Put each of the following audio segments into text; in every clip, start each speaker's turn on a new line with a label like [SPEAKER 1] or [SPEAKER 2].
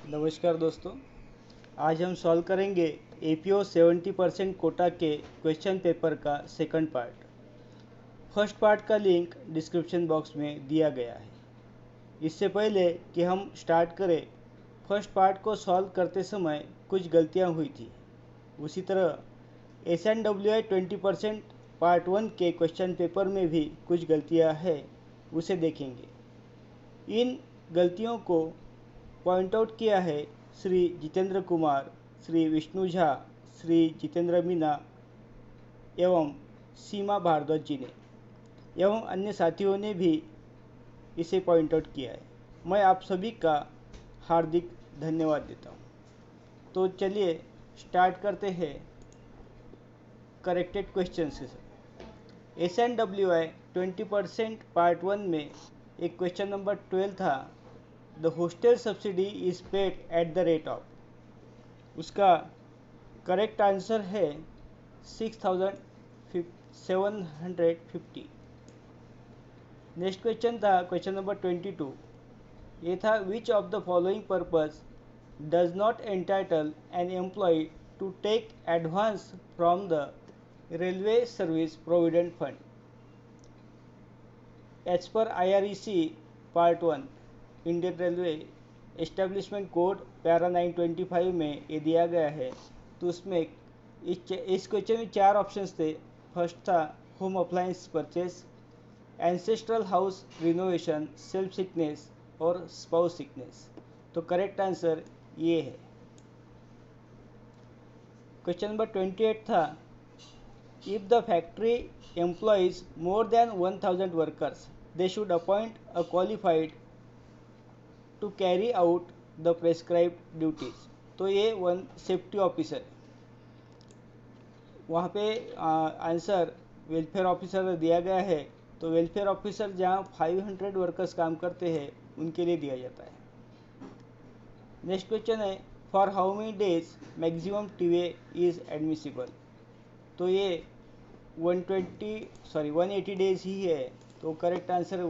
[SPEAKER 1] नमस्कार दोस्तों। आज हम सॉल्व करेंगे एपीओ 70% कोटा के क्वेश्चन पेपर का सेकंड पार्ट। फर्स्ट पार्ट का लिंक डिस्क्रिप्शन बॉक्स में दिया गया है। इससे पहले कि हम स्टार्ट करें, फर्स्ट पार्ट को सॉल्व करते समय कुछ गलतियां हुई थी। उसी तरह SNWI 20% पार्ट 1 के क्वेश्चन पेपर में भी कुछ गलतियां हैं, उसे देखेंगे। इन गलतियों को पॉइंट आउट किया है श्री जितेंद्र कुमार, श्री विष्णु झा, श्री जितेंद्र मीना एवं सीमा भारद्वाज जी ने एवं अन्य साथियों ने भी इसे पॉइंट आउट किया है। मैं आप सभी का हार्दिक धन्यवाद देता हूँ। तो चलिए स्टार्ट करते हैं करेक्टेड क्वेश्चन से। SNWI 20% पार्ट 1 में एक क्वेश्चन नंबर 12 था, the hostel subsidy is paid at the rate of. उसका करेक्ट आंसर है 6750। नेक्स्ट क्वेश्चन था क्वेश्चन नंबर 22। ये था, which of the following purpose does not entitle an employ to take advance from the railway service provident fund. As पर IREC part 1 Indian railway establishment code para 925 में ये दिया गया है। तो उसमें इस क्वेश्चन में 4 ऑप्शंस थे। फर्स्ट था home appliance purchase, ancestral house renovation, self sickness और स्पाउस सिकनेस। तो करेक्ट आंसर ये है। क्वेश्चन नंबर 28 था, if the factory employs more than 1000 workers, they should appoint a qualified to carry out the prescribed duties। तो ये one safety officer, वहाँ पे answer welfare officer दिया गया है। तो वेलफेयर ऑफिसर जहाँ 500 वर्कर्स काम करते हैं उनके लिए दिया जाता है। नेक्स्ट क्वेश्चन है, for how many days maximum टीवे इज एडमिसिबल। तो ये 180 डेज ही है। तो करेक्ट आंसर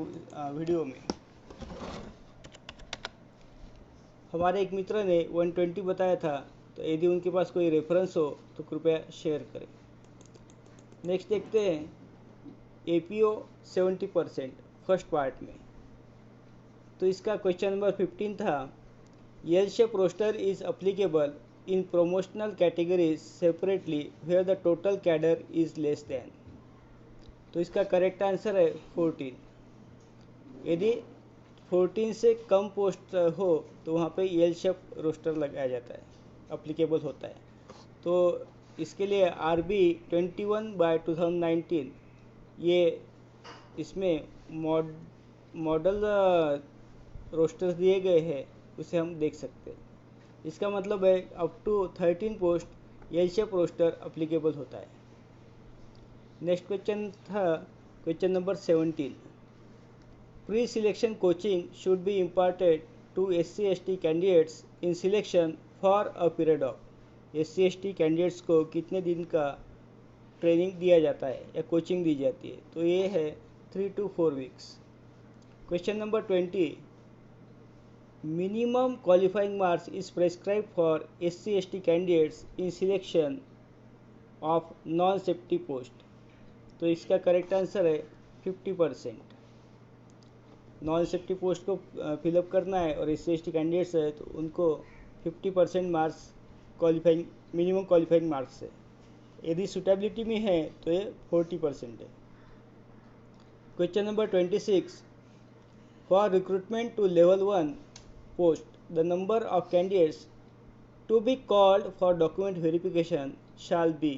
[SPEAKER 1] वीडियो में हमारे एक मित्र ने 120 बताया था। तो यदि उनके पास कोई रेफरेंस हो तो कृपया शेयर करें। नेक्स्ट देखते हैं एपीओ 70% फर्स्ट पार्ट में। तो इसका क्वेश्चन नंबर 15 था, L shape roster is applicable in promotional categories separately where the total cadre is less than। तो इसका करेक्ट आंसर है 14। यदि 14 से कम पोस्ट हो तो वहाँ पे एल शेप रोस्टर लगाया जाता है, अप्लीकेबल होता है। तो इसके लिए RB 21/2019 ये इसमें मॉडल रोस्टर्स दिए गए हैं, उसे हम देख सकते हैं। इसका मतलब है up to 13 post L shape roster applicable होता है। नेक्स्ट क्वेश्चन था question number 17। Pre selection coaching should be imparted to SC/ST candidates in selection for a period of. SC/ST candidates को कितने दिन का ट्रेनिंग दिया जाता है या कोचिंग दी जाती है। तो ये है 3 to 4 weeks. Question number 20, minimum qualifying marks is prescribed for SC/ST candidates in selection of non-safety post। तो इसका करेक्ट आंसर है 50%। नॉन सेफ्टी पोस्ट को फिलअप करना है और SC/ST कैंडिडेट्स है तो उनको 50% marks qualifying minimum qualifying marks है। यदि सुटेबिलिटी में है तो ये 40% है। Question number 26, for recruitment to level 1 post, the number of candidates to be called for document verification shall be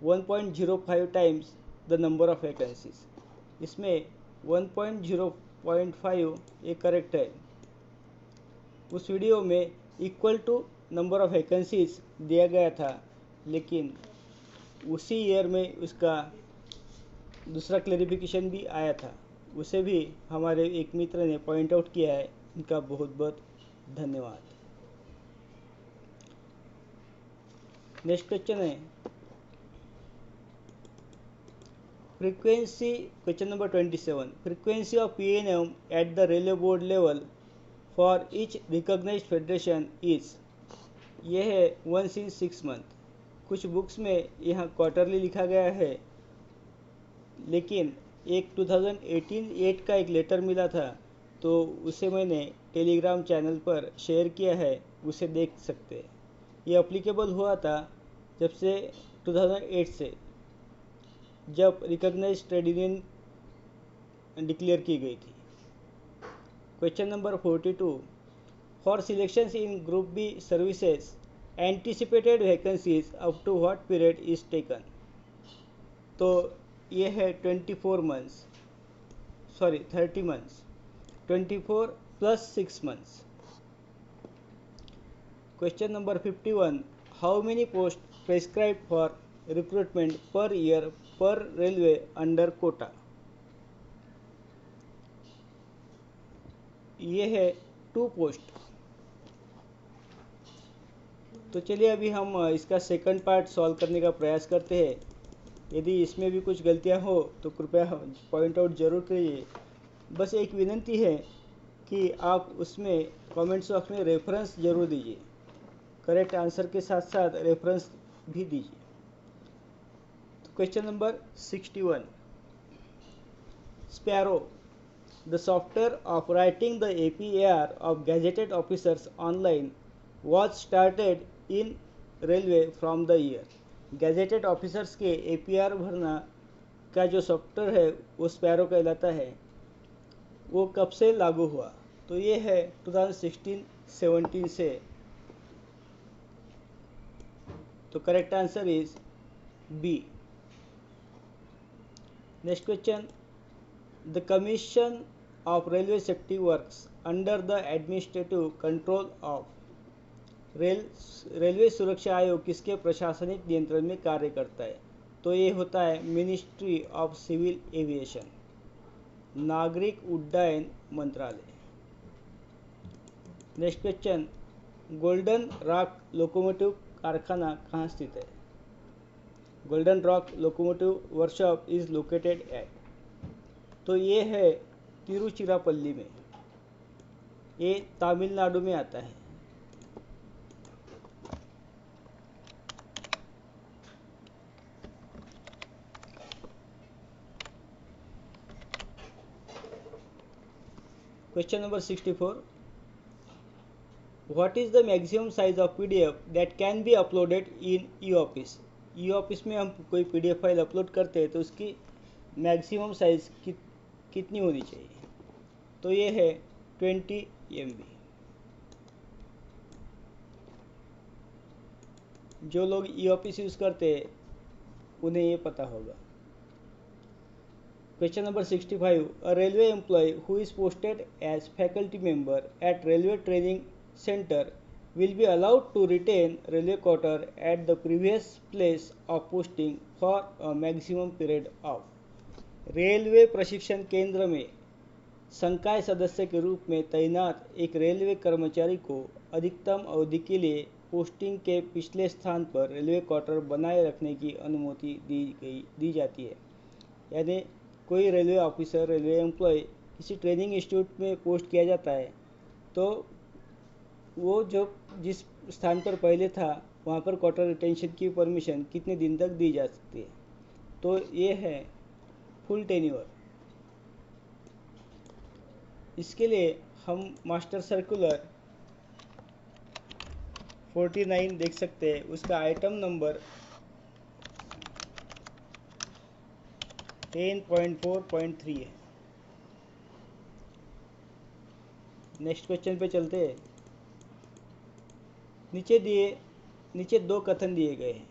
[SPEAKER 1] 1.05 times the number of vacancies। इसमें 1.0.5 ये करेक्ट है। उस वीडियो में equal to number of vacancies दिया गया था, लेकिन उसी ईयर में उसका दूसरा क्लैरिफिकेशन भी आया था। उसे भी हमारे एक मित्र ने पॉइंट आउट किया है, उनका बहुत बहुत धन्यवाद। नेक्स्ट क्वेश्चन है frequency, question number 27, frequency of PNM at the railway board level for each recognised federation is, ये है वंस इन 6 मंथ। कुछ बुक्स में यहाँ क्वार्टरली लिखा गया है, लेकिन एक 2018 8 का एक लेटर मिला था, तो उसे मैंने टेलीग्राम चैनल पर शेयर किया है, उसे देख सकते हैं। ये अप्लीकेबल हुआ था जब से 2008 से, जब रिकॉग्नाइज्ड ट्रेड यूनियन डिक्लेयर की गई थी। Question number 42, for selections in group B services anticipated vacancies up to what period is taken. तो ये है 24 months, sorry 30 months, 24 plus 6 months. Question number 51, how many post prescribe for recruitment per year per railway under quota. ये है 2 post. तो चलिए अभी हम इसका सेकंड पार्ट सॉल्व करने का प्रयास करते हैं। यदि इसमें भी कुछ गलतियां हो तो कृपया पॉइंट आउट जरूर करिए। बस एक विनंती है कि आप उसमें कमेंट्स बॉक्स में रेफरेंस जरूर दीजिए, करेक्ट आंसर के साथ साथ रेफरेंस भी दीजिए। तो question number 61, sparrow, the software of writing the APAR of gazetted officers online was started in railway from the year। Gazetted officers के APR भरना का जो सॉफ्टवेयर है वो स्पैरो कहलाता है, वो कब से लागू हुआ। तो ये है 2016-17 से। तो correct answer is B. Next question, the commission of railway safety works under the administrative control of, railway सुरक्षा आयोग किसके प्रशासनिक नियंत्रण में कार्य करता है। तो ये होता है मिनिस्ट्री ऑफ सिविल एविएशन, नागरिक उड्डयन मंत्रालय। Next question, golden rock locomotive कारखाना कहाँ स्थित है। Golden rock locomotive workshop is located at, तो ये है तिरुचिरापल्ली में, ये तमिलनाडु में आता है। Question number 64, what is the maximum size of PDF that can be uploaded in E office. E office में हम कोई PDF फाइल अपलोड करते हैं तो उसकी मैक्सिमम साइज कितनी होनी चाहिए। तो ये है 20 MB। जो लोग E-ऑफिस यूज़ करते हैं उन्हें ये पता होगा। Question number 65, a railway employee who is posted as faculty member at railway training center will be allowed to retain railway quarter at the previous place of posting for a maximum period of। Railway प्रशिक्षण केंद्र में संकाय सदस्य के रूप में तैनात एक रेलवे कर्मचारी को अधिकतम अवधि के लिए पोस्टिंग के पिछले स्थान पर रेलवे क्वार्टर बनाए रखने की अनुमति दी जाती है। यानी कोई रेलवे ऑफिसर, रेलवे एम्प्लॉय किसी ट्रेनिंग इंस्टीट्यूट में पोस्ट किया जाता है, तो वो जो जिस स्थान पर पहले था वहाँ पर क्वार्टर रिटेंशन की परमिशन कितने दिन तक दी जा सकती है। तो ये है फुल टेन्योर। इसके लिए हम मास्टर सर्कुलर 49 देख सकते हैं, उसका आइटम नंबर 10.4.3 है। नेक्स्ट क्वेश्चन पे चलते हैं। नीचे 2 कथन दिए गए हैं।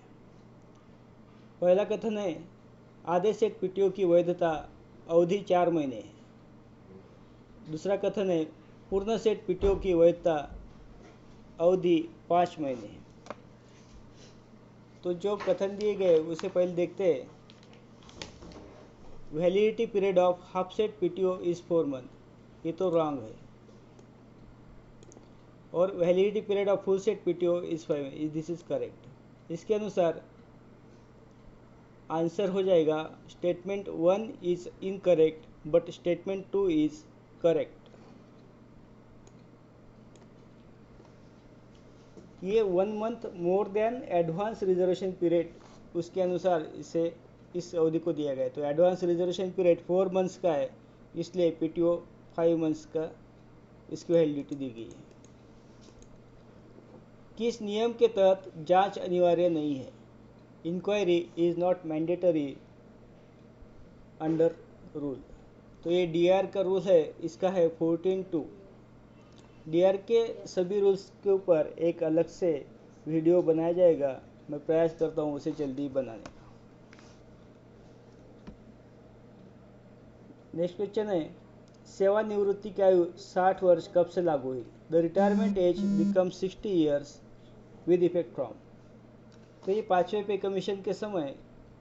[SPEAKER 1] पहला कथन है आधे सेट PTO की वैधता अवधि 4 महीने है। दूसरा कथन है पूर्ण सेट PTO की वैधता अवधि 5 महीने है। तो जो कथन दिए गए उसे पहले देखते हैं। Validity period of half set PTO is 4 month, ये तो रॉन्ग है। और validity period of full set PTO is 5, this is correct. इसके अनुसार आंसर हो जाएगा statement 1 is incorrect but statement 2 is correct. ये 1 month more than advance reservation period, उसके अनुसार इसे इस अवधि को दिया गया है। तो एडवांस रिजर्वेशन पीरियड 4 मंथ्स का है, इसलिए पीटीओ 5 मंथ्स का इसकी वैलिडिटी दी गई है। किस नियम के तहत जांच अनिवार्य नहीं है? Inquiry is not mandatory under rule. तो ये डीआर का रूल है, इसका है 14(2). डीआर के सभी रूल्स के ऊपर एक अलग से वीडियो बनाया जाएगा, मैं प्रयास करता हूँ उसे जल्दी बनाने का। नेक्स्ट क्वेश्चन है, सेवानिवृत्ति की आयु 60 वर्ष कब से लागू हुई? The retirement age become 60 years with effect from. तो ये 5वें पे कमीशन के समय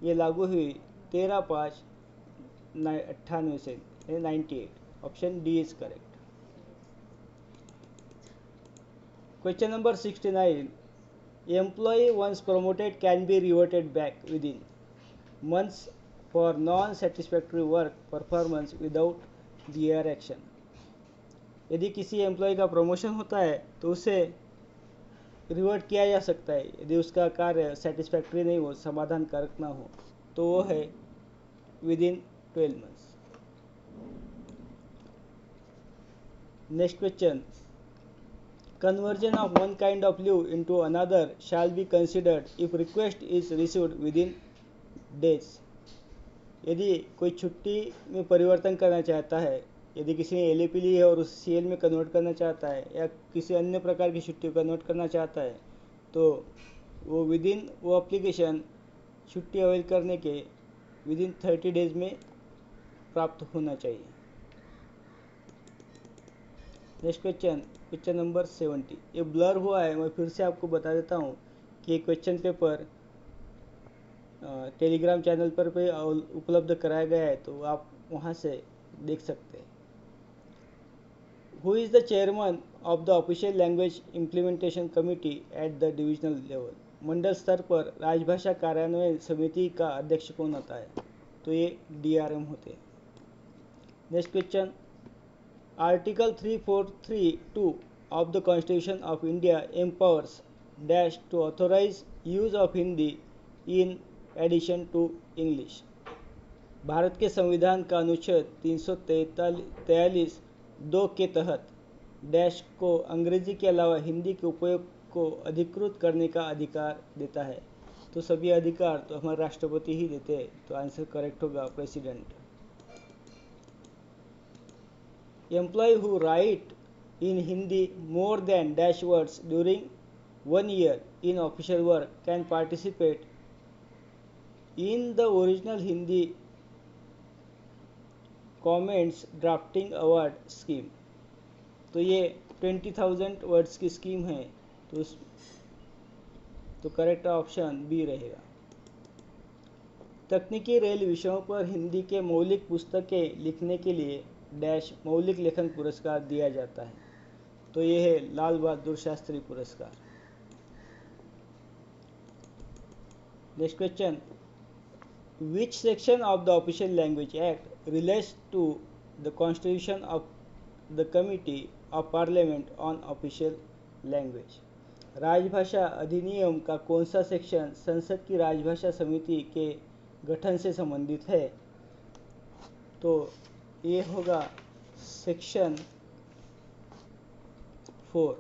[SPEAKER 1] ये लागू हुई 13/5/98 से 98। Option D is correct. Question number 69. Employee once promoted can be reverted back within months for non-satisfactory work performance without DR action. यदि किसी एम्प्लॉय का प्रमोशन होता है तो उसे रिवर्ट किया जा सकता है यदि उसका कार्य सेटिस्फैक्ट्री नहीं हो, समाधानकारक ना हो, तो वो है within 12 months. Next question, conversion of one kind of leave into another shall be considered if request is received within days। यदि कोई छुट्टी में परिवर्तन करना चाहता है, यदि किसी ने एलएपी ली है और उसे सीएल में कन्वर्ट करना चाहता है या किसी अन्य प्रकार की छुट्टी को कन्वर्ट करना चाहता है, तो वो विदिन वो एप्लीकेशन छुट्टी अवेल करने के विदिन 30 डेज में प्राप्त होना चाहिए। Next question number 70। ये ब्लर हुआ है, मैं फिर से आपको बता देता हूँ कि क्वेश्चन पेपर टेलीग्राम चैनल पर भी उपलब्ध कराया गया है, तो आप वहाँ से देख सकते हैं। Who is the chairman of the official language implementation committee at the divisional level. मंडल स्तर पर राजभाषा कार्यान्वयन समिति का अध्यक्ष कौन होता है? तो ये डीआरएम होते हैं। Next question, Article 343(2) of the Constitution of India empowers dash to authorize use of Hindi in addition to English। Bharat के संविधान का अनुच्छेद 343(2) के तहत डैश को अंग्रेजी के अलावा हिंदी के उपयोग को अधिकृत करने का अधिकार देता है। तो सभी अधिकार तो हमारे राष्ट्रपति ही देते हैं, तो आंसर करेक्ट होगा president. Employee who write in Hindi more than dash words during 1 year in official work can participate in the original Hindi comments drafting award scheme। तो ये 20,000 वर्ड्स की स्कीम है, तो करेक्ट ऑप्शन बी रहेगा। तकनीकी rail विषयों पर हिंदी के मौलिक पुस्तकें लिखने के लिए डैश मौलिक लेखन पुरस्कार दिया जाता है। तो ये है लाल बहादुर शास्त्री पुरस्कार। Next question, which section of the official language act relates to the constitution of the committee of parliament on official language. राजभाषा अधिनियम का कौन सा सेक्शन संसद की राजभाषा समिति के गठन से संबंधित है? तो ये होगा सेक्शन 4।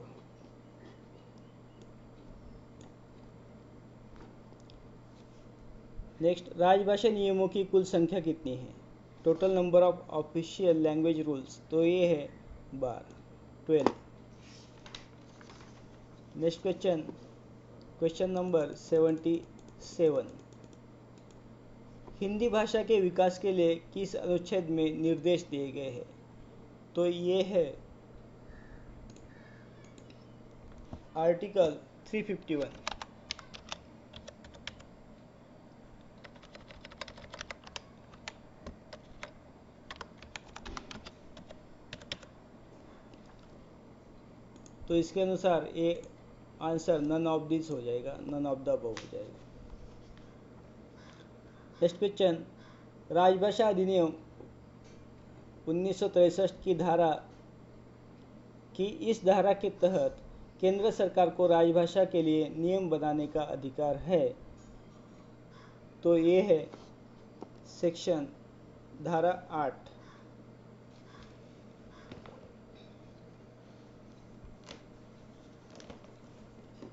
[SPEAKER 1] नेक्स्ट, राजभाषा नियमों की कुल संख्या कितनी है? Total number of official language rules, तो ये है 12। Next question number 77। हिंदी भाषा के विकास के लिए किस अनुच्छेद में निर्देश दिए गए हैं? तो ये है आर्टिकल 351। तो इसके अनुसार ये आंसर नन ऑफ दिस हो जाएगा, नन ऑफ द अबव हो जाएगा। नेक्स्ट क्वेश्चन, राजभाषा अधिनियम 1963 की इस धारा के तहत केंद्र सरकार को राजभाषा के लिए नियम बनाने का अधिकार है? तो ये है सेक्शन धारा 8।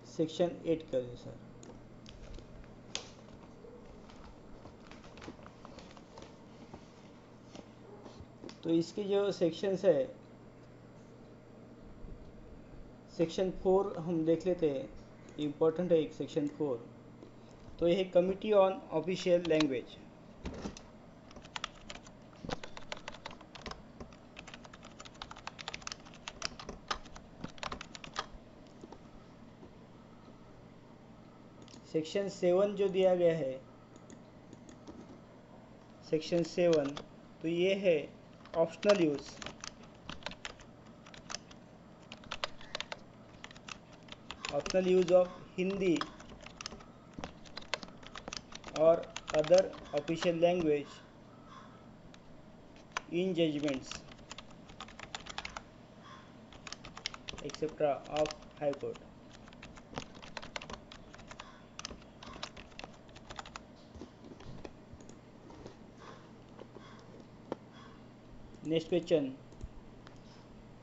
[SPEAKER 1] सेक्शन 8 के अनुसार। तो इसके जो सेक्शंस है, सेक्शन 4 हम देख लेते हैं, इम्पोर्टेंट है एक सेक्शन 4। तो यह है committee on official language. Section 7 जो दिया गया है, सेक्शन 7, तो ये है optional use. Optional use of Hindi और other official language in judgements etcetera of high court. Next question,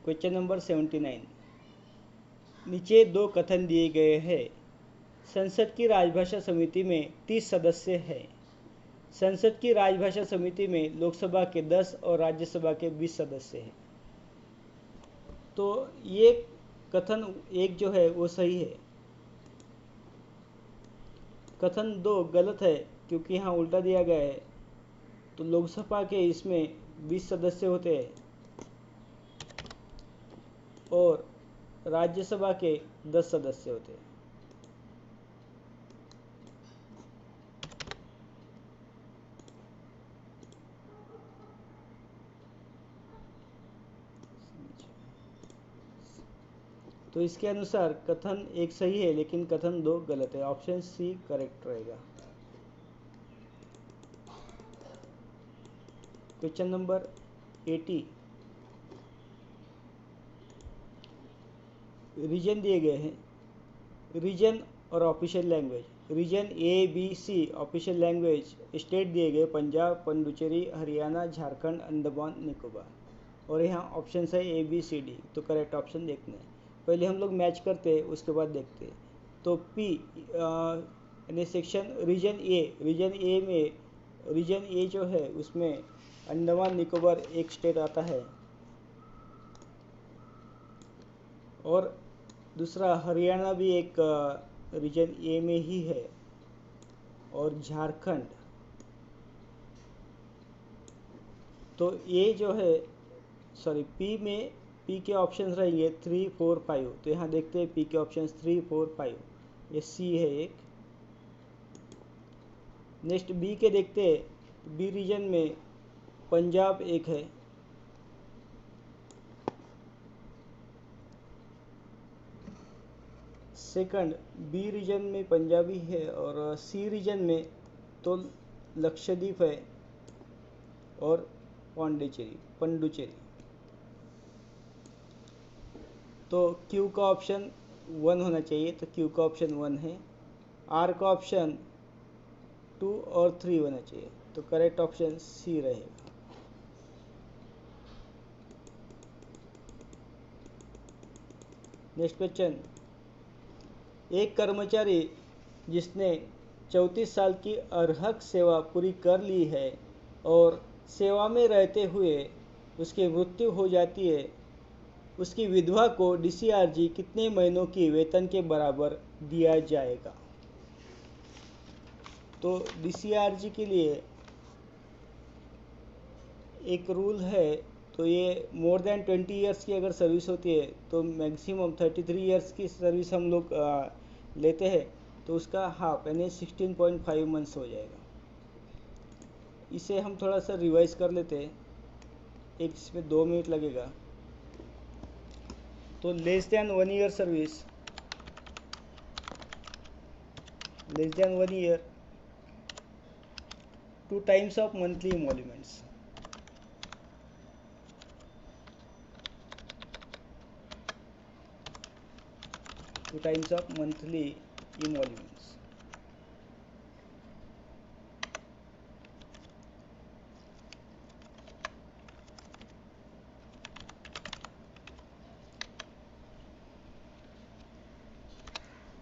[SPEAKER 1] question number 79। नीचे दो कथन दिए गए हैं। संसद की राजभाषा समिति में 30 सदस्य हैं। संसद की राजभाषा समिति में लोकसभा के 10 और राज्यसभा के 20 सदस्य हैं। तो ये कथन एक जो है वो सही है। कथन 2 गलत है, क्योंकि यहाँ उल्टा दिया गया है। तो लोकसभा के इसमें 20 सदस्य होते हैं और राज्यसभा के 10 सदस्य होते हैं। तो इसके अनुसार कथन 1 सही है, लेकिन कथन 2 गलत है। ऑप्शन सी करेक्ट रहेगा। Question number 80। रीजन दिए गए हैं। रीजन और official language. Region A B C official language state दिए गए पंजाब, पुडुचेरी, हरियाणा, झारखंड, अंडमान निकोबार। और यहाँ ऑप्शन है ए बी सी डी। तो करेक्ट ऑप्शन देखना है। पहले हम लोग मैच करते हैं, उसके बाद देखते हैं। तो पी यानी सेक्शन रीजन ए में, रीजन ए जो है उसमें अंडमान निकोबार एक स्टेट आता है और दूसरा हरियाणा भी एक रीजन ए में ही है और झारखंड। तो ये जो है सॉरी पी के ऑप्शंस रहेंगे 3, 4, 5। तो यहाँ देखते हैं पी के ऑप्शंस 3, 4, 5। ये सी है एक। नेक्स्ट बी के देखते हैं। बी रीजन में पंजाब एक है, सेकंड बी रीजन में पंजाबी है और सी रीजन में तो लक्षद्वीप है और पंडुचेरी। तो क्यू का ऑप्शन 1 होना चाहिए, तो क्यू का ऑप्शन 1 है। आर का ऑप्शन 2 और 3 होना चाहिए, तो करेक्ट ऑप्शन सी रहेगा। नेक्स्ट क्वेश्चन, एक कर्मचारी जिसने 34 साल की अर्हक सेवा पूरी कर ली है और सेवा में रहते हुए उसकी मृत्यु हो जाती है, उसकी विधवा को डीसीआरजी कितने महीनों की वेतन के बराबर दिया जाएगा? तो डीसीआरजी के लिए एक रूल है। तो ये मोर देन 20 ईयर्स की अगर सर्विस होती है तो मैक्सिमम 33 ईयर्स की सर्विस हम लोग लेते हैं, तो उसका हाफ यानी 16.5 मंथ्स हो जाएगा। इसे हम थोड़ा सा रिवाइज कर लेते हैं, एक इसमें 2 मिनट लगेगा। तो less than 1 year service, less than 1 year, 2 times of monthly emoluments. 2 times of monthly emoluments.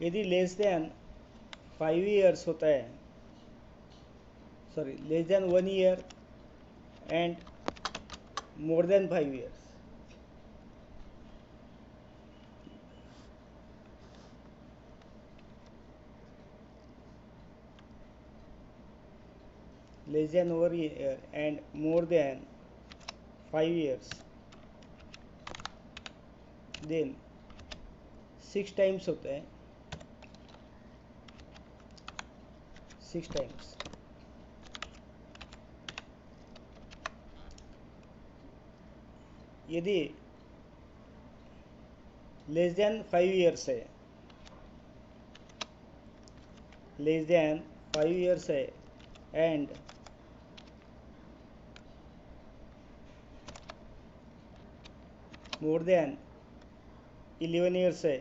[SPEAKER 1] यदि लेस देन 5 years होता है, sorry less than 1 year and more than 5 years, less than 1 year and more than 5 years, then 6 times होता है, 6 times. यदि less than 5 years है, less than 5 years है and more than 11 years है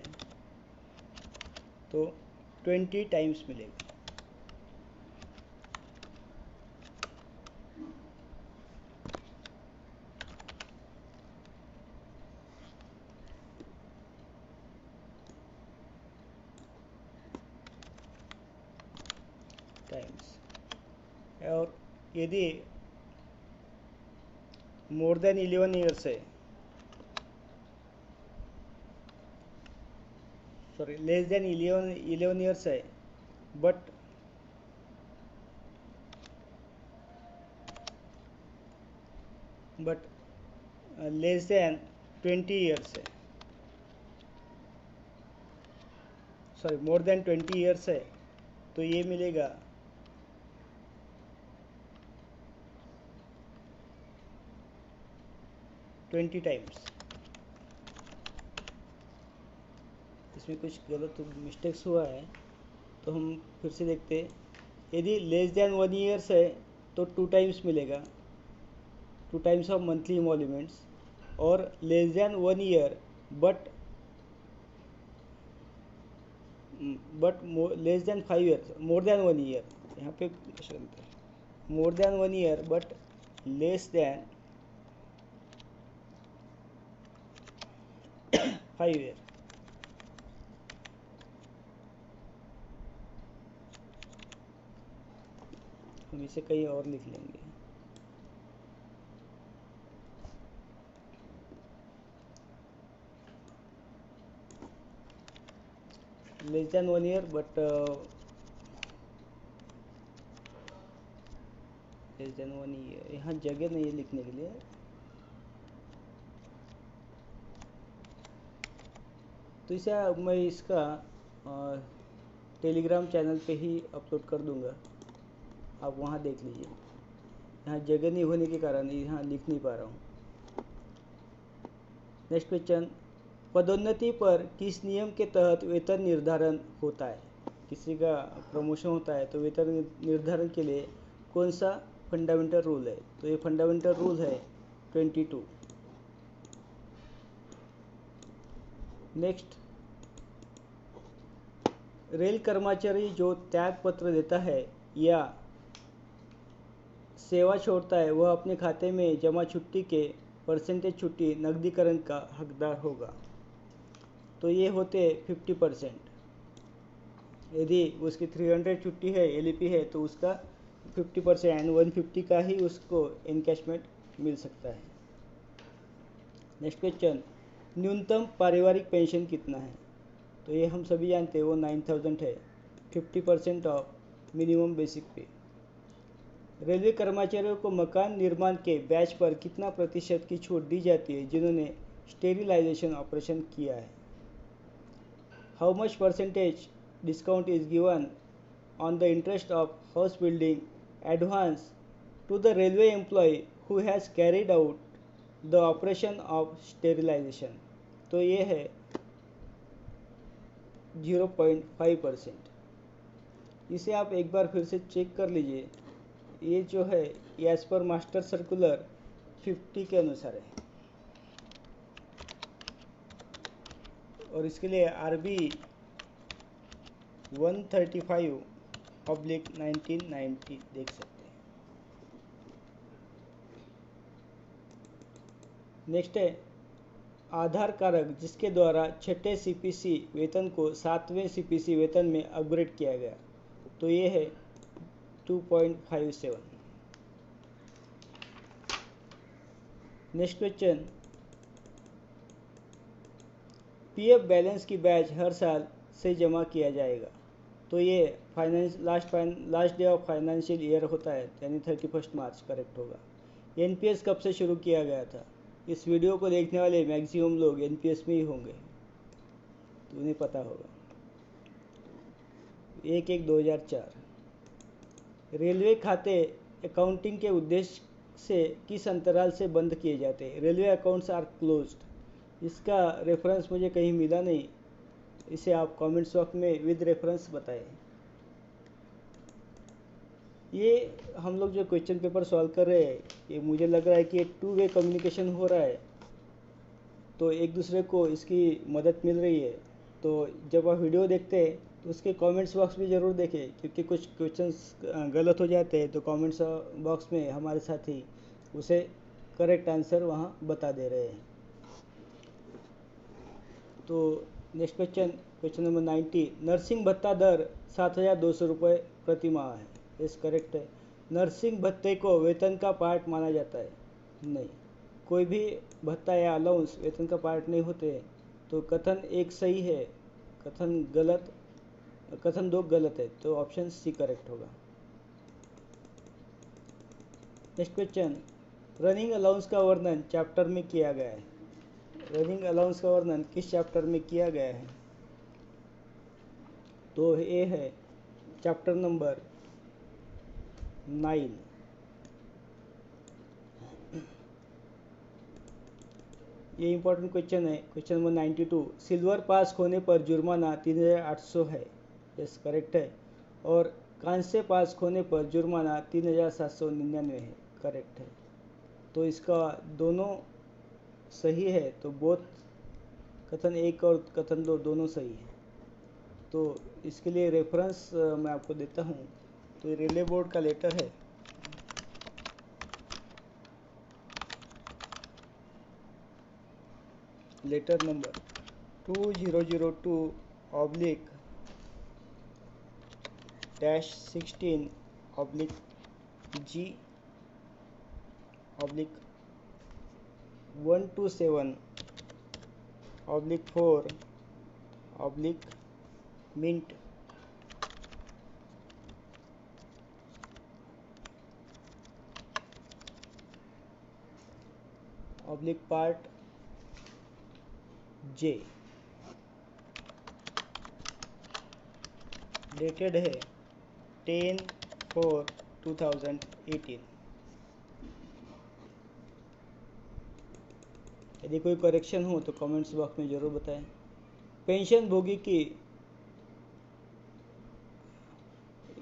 [SPEAKER 1] तो 20 times मिलेगा. टाइम्स. और यदि मोर देन 11 years है, सॉरी लेस देन 11 years है बट लेस देन 20 years है, सॉरी मोर देन 20 years है तो ये मिलेगा 20 times. इसमें कुछ गलत मिस्टेक्स हुआ है तो हम फिर से देखते हैं. यदि लेस देन 1 years है तो 2 times मिलेगा, 2 times ऑफ मंथली इमोल्यूमेंट्स. और less than 1 year but less than 5 years, more than 1 year, यहाँ पे more than 1 year but less than 5 year. हम इसे कहीं और लिख लेंगे. Less than 1 year but less than 1 year, यहाँ जगह नहीं है लिखने के लिए. तो इसे मैं इसका टेलीग्राम चैनल पे ही अपलोड कर दूंगा, आप वहाँ देख लीजिए. यहाँ जगह नहीं होने के कारण यहाँ लिख नहीं पा रहा हूँ. Next question. पदोन्नति पर किस नियम के तहत वेतन निर्धारण होता है? किसी का प्रमोशन होता है तो वेतन निर्धारण के लिए कौन सा फंडामेंटल रूल है? तो ये फंडामेंटल रूल है 22. नेक्स्ट. रेल कर्मचारी जो त्याग पत्र देता है या सेवा छोड़ता है वह अपने खाते में जमा छुट्टी के परसेंटेज छुट्टी नकदीकरण का हकदार होगा. तो ये होते 50%. यदि उसकी 300 छुट्टी है, एलईपी है, तो उसका 50% एंड 150 का ही उसको एनकैशमेंट मिल सकता है. Next question. न्यूनतम पारिवारिक पेंशन कितना है? तो ये हम सभी जानते हैं वो 9000 है, 50% ऑफ मिनिमम बेसिक पे. रेलवे कर्मचारियों को मकान निर्माण के बैच पर कितना प्रतिशत की छूट दी जाती है जिन्होंने स्टेरिलाइजेशन ऑपरेशन किया है? How much percentage discount is given on the interest of house building advance to the railway employ who has carried out the operation of sterilisation? तो ये है 0.5%. इसे आप एक बार फिर से चेक कर लीजिए. ये जो है एज पर मास्टर सर्कुलर 50 के अनुसार है. और इसके लिए आरबी 135/1990 देख सकते हैं। नेक्स्ट है आधार कारक जिसके द्वारा छठे सीपीसी वेतन को सातवें सीपीसी वेतन में अपग्रेड किया गया, तो ये है 2.57। नेक्स्ट क्वेश्चन, पीएफ बैलेंस की बैच हर साल से जमा किया जाएगा, तो ये last day of financial year होता है, यानी 31 मार्च करेक्ट होगा। एनपीएस कब से शुरू किया गया था? इस वीडियो को देखने वाले मैक्सिमम लोग एनपीएस में ही होंगे, तो उन्हें पता होगा। 1/1/2004। रेलवे खाते अकाउंटिंग के उद्देश्य से किस अंतराल से बंद किए जाते हैं? Railway accounts are closed. इसका रेफरेंस मुझे कहीं मिला नहीं, इसे आप कमेंट्स बॉक्स में विद रेफरेंस बताएं। ये हम लोग जो क्वेश्चन पेपर सॉल्व कर रहे हैं, ये मुझे लग रहा है कि एक 2 वे कम्युनिकेशन हो रहा है, तो एक दूसरे को इसकी मदद मिल रही है। तो जब आप वीडियो देखते हैं तो उसके कमेंट्स बॉक्स भी ज़रूर देखें, क्योंकि कुछ क्वेश्चंस गलत हो जाते हैं तो कमेंट्स बॉक्स में हमारे साथी उसे करेक्ट आंसर वहाँ बता दे रहे हैं। तो नेक्स्ट क्वेश्चन नंबर 90, नर्सिंग भत्ता दर 7,200 रुपये प्रति माह है, इस करेक्ट है। नर्सिंग भत्ते को वेतन का पार्ट माना जाता है? नहीं, कोई भी भत्ता या अलाउंस वेतन का पार्ट नहीं होते हैं। तो कथन एक सही है, कथन दो गलत है, तो ऑप्शन सी करेक्ट होगा। नेक्स्ट क्वेश्चन, रनिंग अलाउंस का वर्णन चैप्टर में किया गया है। रनिंग अलाउंस का वर्णन किस चैप्टर में किया गया है? तो ये है चैप्टर नंबर 9। ये इंपॉर्टेंट क्वेश्चन है। क्वेश्चन नंबर 92, सिल्वर पास होने पर जुर्माना 3,800 है, यस करेक्ट है। और कांस्य पास होने पर जुर्माना 3,799 है, करेक्ट है। तो इसका दोनों सही है, तो बोथ कथन एक और कथन दो दोनों सही है। तो इसके लिए रेफरेंस मैं आपको देता हूँ। तो ये रेलवे बोर्ड का लेटर है, letter number 2000-G/127/4/Mint /Part J, dated है 10/4/2018। यदि कोई करेक्शन हो तो कमेंट्स बॉक्स में ज़रूर बताएं। पेंशन भोगी की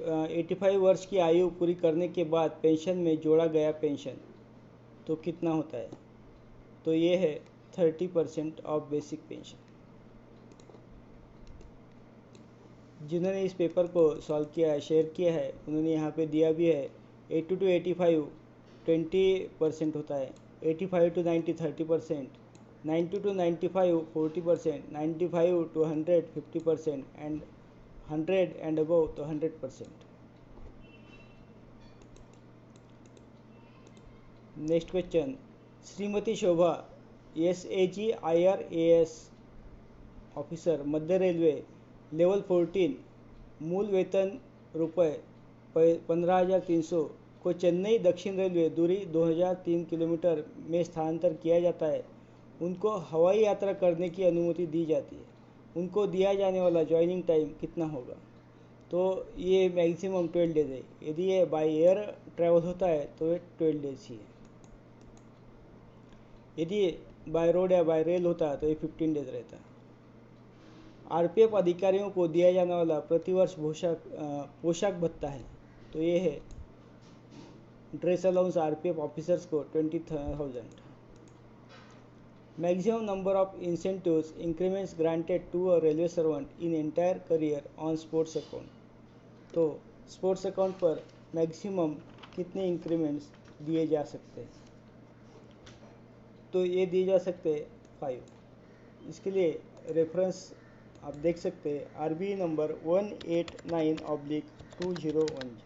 [SPEAKER 1] 85 वर्ष की आयु पूरी करने के बाद पेंशन में जोड़ा गया पेंशन तो कितना होता है? तो ये है 30% ऑफ बेसिक पेंशन। जिन्होंने इस पेपर को सॉल्व किया है, शेयर किया है, उन्होंने यहाँ पे दिया भी है 80 to 85 20% होता है, 85 to 90 30%, 90 to 95 40%, 95 to 100 50% and 100 and above तो 100%। नेक्स्ट क्वेश्चन, श्रीमती शोभा SAG/IRAS ऑफिसर मध्य रेलवे लेवल 14 मूल वेतन रुपये 15,300 को चेन्नई दक्षिण रेलवे दूरी 2003 किलोमीटर में स्थानांतरित किया जाता है। उनको हवाई यात्रा करने की अनुमति दी जाती है। उनको दिया जाने वाला ज्वाइनिंग टाइम कितना होगा? तो ये मैक्सिमम 12 डेज है। यदि ये बाय एयर ट्रैवल होता है तो ये 12 डेज ही है। यदि बाय रोड या बाय रेल होता है तो ये 15 डेज रहता है। आरपीएफ अधिकारियों को दिया जाने वाला प्रतिवर्ष पोशाक भत्ता है, तो ये है ड्रेस अलाउंस आरपीएफ ऑफिसर्स को 20,000। Maximum number of incentives increments granted to a railway servant in entire career on sports account. तो स्पोर्ट्स अकाउंट पर मैक्सिमम कितने इंक्रीमेंट्स दिए जा सकते हैं? तो ये दिए जा सकते हैं 5। इसके लिए रेफरेंस आप देख सकते हैं आरबीआई नंबर 189/2010।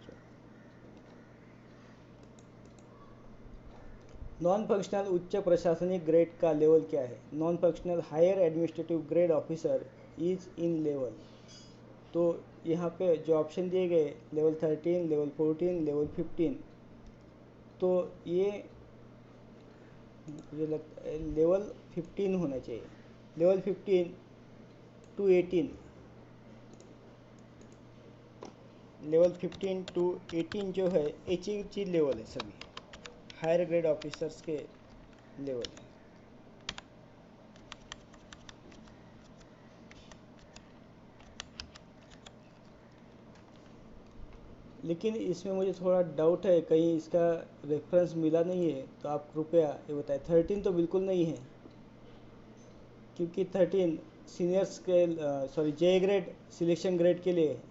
[SPEAKER 1] नॉन फंक्शनल उच्च प्रशासनिक ग्रेड का लेवल क्या है? Non functional higher administrative grade officer is in level. तो यहाँ पे जो ऑप्शन दिए गए लेवल 13, लेवल 14, लेवल 15, तो ये मुझे लगता है लेवल 15 होना चाहिए। लेवल 15 टू 18, लेवल 15 टू 18 जो है एच लेवल है, सभी हायर ग्रेड ऑफिसर्स के लेवल है। लेकिन इसमें मुझे थोड़ा डाउट है, कहीं इसका रेफरेंस मिला नहीं है, तो आप कृपया ये बताएं। 13 तो बिल्कुल नहीं है, क्योंकि 13 सीनियर स्केल जे ग्रेड सिलेक्शन ग्रेड के लिए है।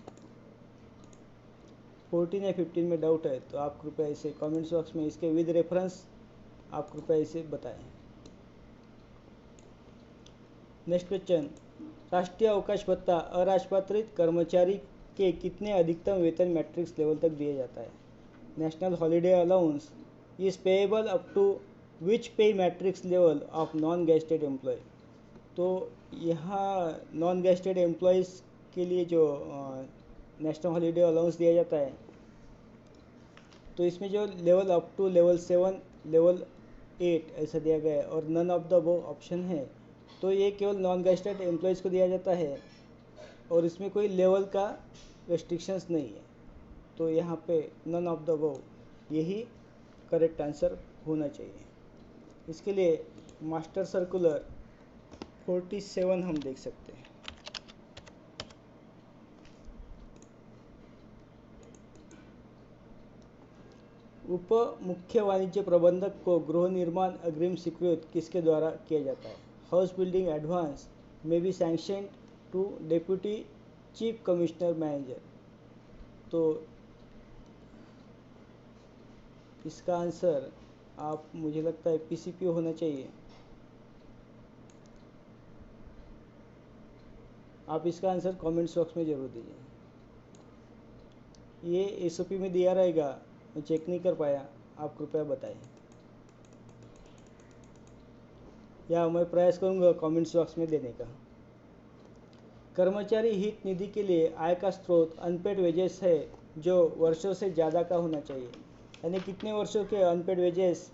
[SPEAKER 1] 14 या 15 में डाउट है, तो आप कृपया इसे कमेंट्स बॉक्स में इसके विद रेफरेंस आप कृपया इसे बताएं। नेक्स्ट क्वेश्चन, राष्ट्रीय अवकाश भत्ता अराजपत्रित कर्मचारी के कितने अधिकतम वेतन मैट्रिक्स लेवल तक दिया जाता है? National holiday allowance is payable up to which pay matrix level of non gazetted employ. तो यहाँ नॉन गेस्टेड एम्प्लॉयज़ के लिए जो नेशनल हॉलीडे अलाउंस दिया जाता है, तो इसमें जो level up to level 7, level 8 ऐसा दिया गया है और none of the above option है, तो ये केवल नॉन गेस्टेड एम्प्लॉयज़ को दिया जाता है और इसमें कोई लेवल का रेस्ट्रिक्शंस नहीं है। तो यहाँ पे नन ऑफ द अबव यही करेक्ट आंसर होना चाहिए। इसके लिए मास्टर सर्कुलर 47 हम देख सकते हैं। उप मुख्य वाणिज्य प्रबंधक को गृह निर्माण अग्रिम स्वीकृत किसके द्वारा किया जाता है? हाउस बिल्डिंग एडवांस में be sanction to deputy chief commissioner manager. तो इसका आंसर आप मुझे लगता है पीसीपी होना चाहिए। आप इसका आंसर कमेंट्स बॉक्स में ज़रूर दीजिए। ये एसओपी में दिया रहेगा, मैं चेक नहीं कर पाया, आप कृपया बताएं, या मैं प्रयास करूंगा कमेंट्स बॉक्स में देने का। कर्मचारी हित निधि के लिए आय का स्रोत अनपेड वेजेस है जो वर्षों से ज़्यादा का होना चाहिए। यानी कितने वर्षों के अनपेड वेजेस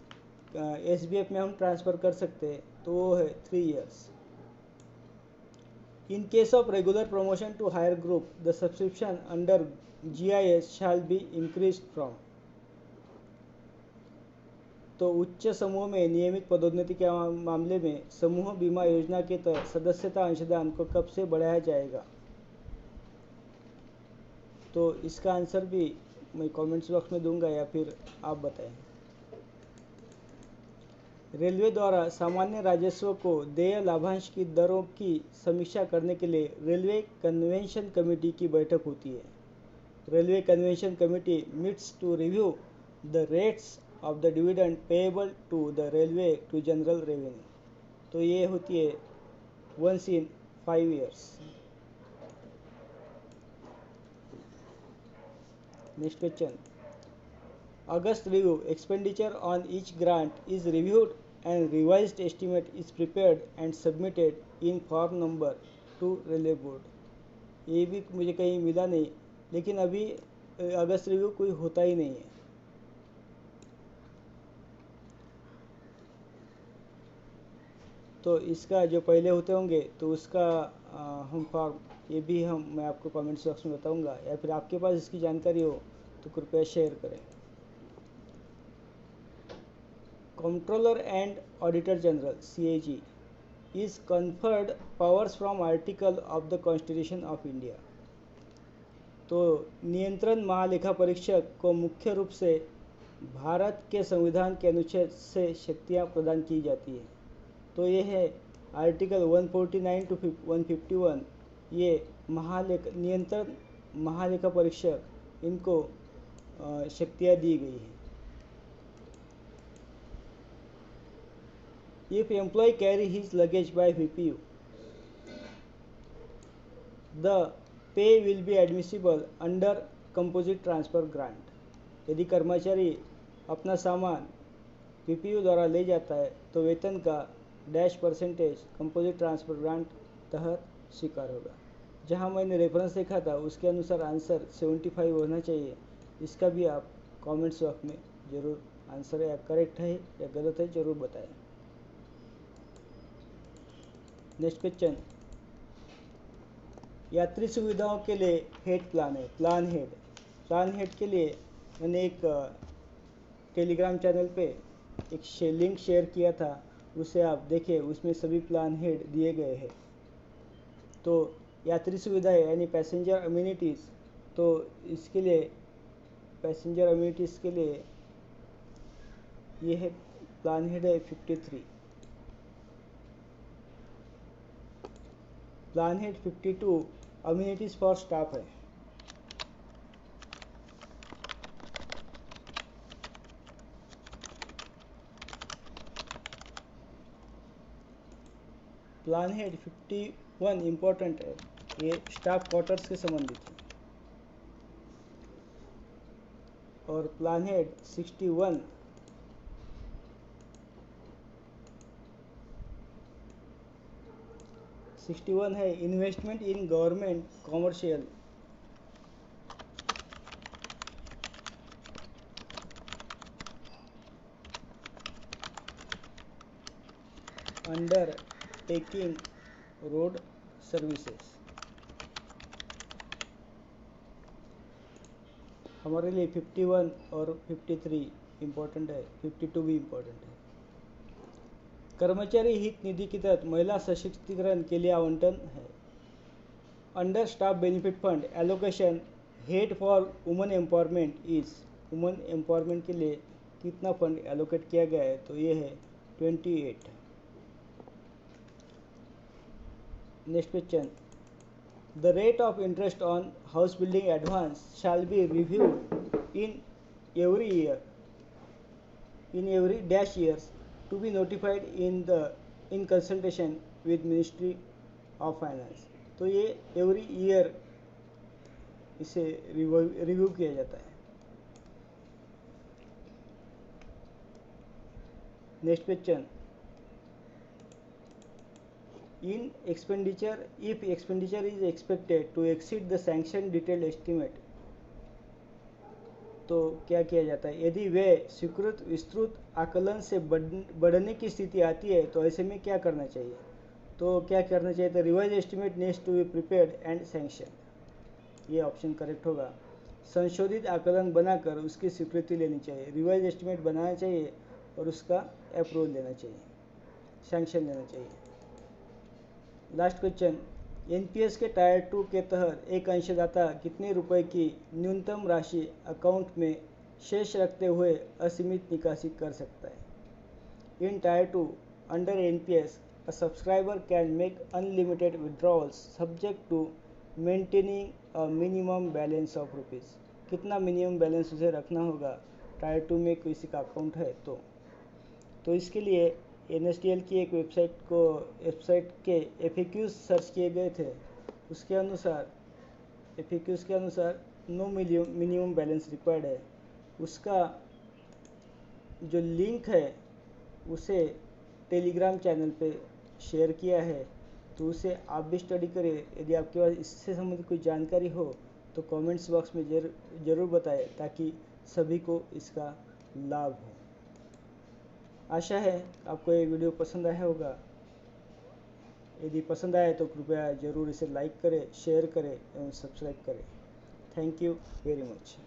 [SPEAKER 1] एसबीएफ में हम ट्रांसफ़र कर सकते हैं, तो वो है 3 years। In case of regular promotion to higher group, the subscription under GIS shall be increased from। तो उच्च समूह में नियमित पदोन्नति के मामले में समूह बीमा योजना के तहत सदस्यता अंशदान को कब से बढ़ाया जाएगा? तो इसका आंसर भी मैं कमेंट्स बॉक्स में दूंगा, या फिर आप बताएं। रेलवे द्वारा सामान्य राजस्व को देय लाभांश की दरों की समीक्षा करने के लिए रेलवे कन्वेंशन कमेटी की बैठक होती है। Railway convention committee meets to review the rates of the dividend payable to the railway to general revenue. तो ये होती है once in 5 years। Next question, August review expenditure on each grant is reviewed and revised estimate is prepared and submitted in form number to railway board। ये भी मुझे कहीं मिला नहीं, लेकिन अभी अगस्त रिव्यू कोई होता ही नहीं है। तो इसका जो पहले होते होंगे तो उसका हम फॉर्म, ये भी मैं आपको कमेंट्स बॉक्स में बताऊंगा, या फिर आपके पास इसकी जानकारी हो तो कृपया शेयर करें। Comptroller and Auditor General (CAG) is conferred powers from Article of the Constitution of India। तो नियंत्रण महालेखा परीक्षक को मुख्य रूप से भारत के संविधान के अनुच्छेद से शक्तियाँ प्रदान की जाती है। तो ये है आर्टिकल 149 टू 151। ये महालेखा परीक्षक इनको शक्तियाँ दी गई है। If employee carry his luggage by VPU, the pay will be admissible under composite transfer grant। यदि कर्मचारी अपना सामान पीपीयू द्वारा ले जाता है तो वेतन का %% कंपोजिट ट्रांसफर ग्रांट तहत स्वीकार होगा। जहां मैंने रेफरेंस देखा था उसके अनुसार आंसर 75 होना चाहिए। इसका भी आप कमेंट्स बॉक्स में ज़रूर आंसर या करेक्ट है या गलत है ज़रूर बताएं। नेक्स्ट क्वेश्चन, यात्री सुविधाओं के लिए हेड प्लान है। प्लान हेड के लिए मैंने एक टेलीग्राम चैनल पे एक लिंक शेयर किया था, उसे आप देखिए, उसमें सभी प्लान हेड दिए गए हैं। तो यात्री सुविधाएं यानी पैसेंजर अम्यूनिटीज़, तो इसके लिए पैसेंजर अम्यूनिटीज़ के लिए ये है प्लान हेड है 53। Plan head 52 amenities for staff है। प्लान हेड 51 इम्पोर्टेंट है, ये स्टाफ क्वार्टर्स के संबंधित है। और प्लान हेड 61 है investment in government commercial. Under taking road services. हमारे लिए 51 और 53 इम्पोर्टेंट है, 52 भी इम्पोर्टेंट है। कर्मचारी हित निधि के तहत महिला सशक्तिकरण के लिए आवंटन है। Under staff benefit fund allocation head for women empowerment is, women empowerment के लिए कितना फंड एलोकेट किया गया है, तो ये है 28। Next question, the rate of interest on house building advance shall be reviewed in every dash years to be notified in consultation with Ministry of Finance। तो ये एवरी ईयर इसे रिव्यू किया जाता है। Next question, if expenditure is expected to exceed the sanctioned detailed estimate, तो क्या किया जाता है? यदि वे स्वीकृत विस्तृत आकलन से बढ़ने की स्थिति आती है तो ऐसे में क्या करना चाहिए? तो क्या करना चाहिए? तो revise estimate needs to be prepared and sanction, ये ऑप्शन करेक्ट होगा। संशोधित आकलन बनाकर उसकी स्वीकृति लेनी चाहिए। रिवाइज एस्टिमेट बनाना चाहिए और उसका अप्रूवल लेना चाहिए, सैंक्शन लेना चाहिए। लास्ट क्वेश्चन, एनपीएस के टायर 2 के तहत एक अंशदाता कितने रुपए की न्यूनतम राशि अकाउंट में शेष रखते हुए असीमित निकासी कर सकता है? In tier 2 under NPS a subscriber can make unlimited withdrawals subject to maintaining a minimum balance of rupees. कितना मिनिमम बैलेंस उसे रखना होगा टायर 2 में किसी का अकाउंट है तो इसके लिए एनएसडीएल की एक वेबसाइट के एफएक्यूज सर्च किए गए थे। उसके अनुसार एफएक्यूज के अनुसार नो मिनिमम बैलेंस रिक्वायर्ड है। उसका जो लिंक है उसे टेलीग्राम चैनल पे शेयर किया है, तो उसे आप भी स्टडी करें। यदि आपके पास इससे संबंधित कोई जानकारी हो तो कमेंट्स बॉक्स में ज़रूर बताएं ताकि सभी को इसका लाभ हो। आशा है आपको ये वीडियो पसंद आया होगा। यदि पसंद आए तो कृपया ज़रूर इसे लाइक करें, शेयर करें एवं सब्सक्राइब करें। Thank you very much.